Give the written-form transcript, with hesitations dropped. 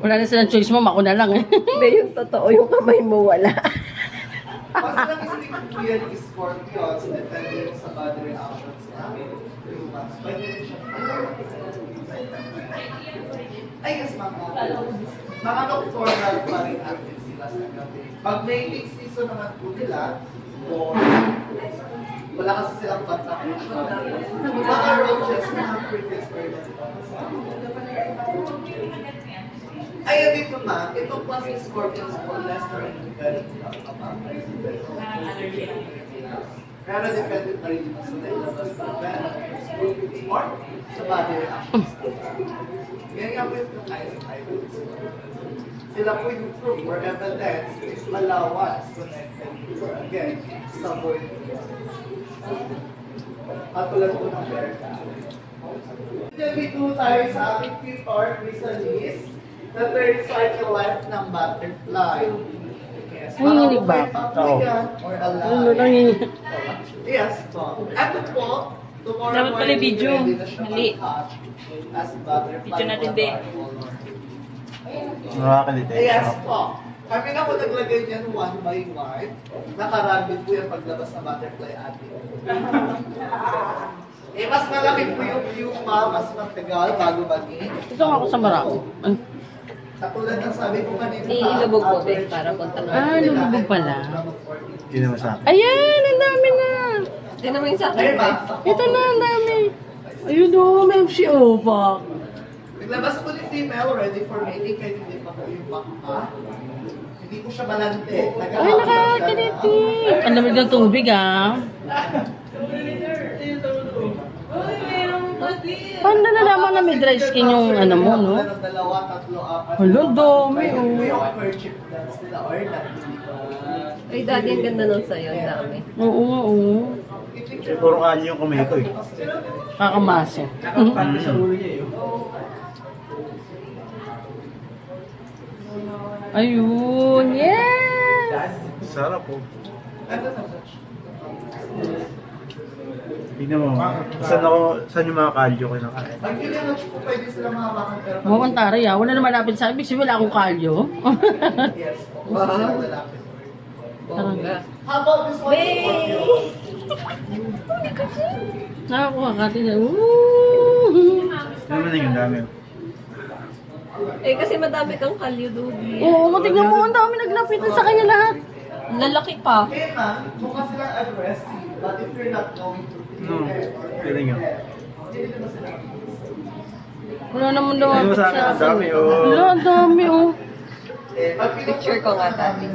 Wala na silang choice mo, ako na lang eh. Hindi, yung totoo, yung kamay mo wala. Mas lang isip ko yan is Scorpions, depende sa body reactions namin. Pwede rin siya. Ay, yes, mga nocturnal pa rin active sila sa gabi. Pag may peak season naman po nila, wala kasi silang contact. Mga roaches, mga crickets, ay, dito na, itong classic scorpions po, less than very pero depende pa rin sa nailabas na venom or sa body reactions. Yan nga po yung eyes. Sila po yung proof or evidence is malawas connected to, again, sa void. At tulad po ng Berta. Dito tayo sa ating fifth or chrysalis. The third cycle life ng butterfly. Yes. Nanginginig ba? Oo. Or alive. Nanginginig. Yes po. Ito po, tomorrow Dapat pala morning, video. ready na siya Mali. mag-hatch as butterfly. Video natin din. Nakaka-detect. Yes po. Kami na po naglagay niyan one by one. Nakarabit po yung paglabas ng butterfly atin. Mas malaki po yung puma, mas matagal bago bagay. Ito nga ako sa Marako. Katulad ng sabi ko kanina. Ilubog ko, Beth, para punta na. Ah, lumubog pala. Hindi naman sa akin. Ayan, ang dami na. Hindi naman yung sa akin, Ay, Beth. Ito na, ang dami. Ayun o, may FCO pa. Naglabas po ni female, ready for mating, kahit hindi pa po yung baka. Hindi ko siya malante. Ay, nakakiliti. Ang lamig ng tubig ah. Paano nalaman na may dry skin yung ano mo, no? Dalawa, tatlo, apat. Hala, dami, Pwede oh. po yung kerchief dance nila or not. Ay, daddy, ang ganda nun sa'yo. Ang dami. Oo, oo. Puro kanya yung kamay ko eh. Kakamaso. Ayun, yes! Sarap po. Ano na ba? Tingnan mo. Saan yung mga kalyo ko nakain? Ang kailangan po pwede sila mahawakan pero Mukhang tari ah. Wala naman lapit sa ibig. Wala akong kalyo. yes. Wow. Tarangga. How about this one? Nakakuha ka rin. Woo! Ano na yung dami? Eh, kasi madami kang kalyo, Dugi. Oo, matignan mo. Ang dami naglapitan sa kanya lahat. Lalaki pa. Okay na, mukha silang aggressive, but if you're not going to No. Tignan nyo. hindi naman sila. Wala naman daw Ano ako sa akin? Ang dami, oh. Wala, ang dami oh. Pag Picture ko nga, Tati.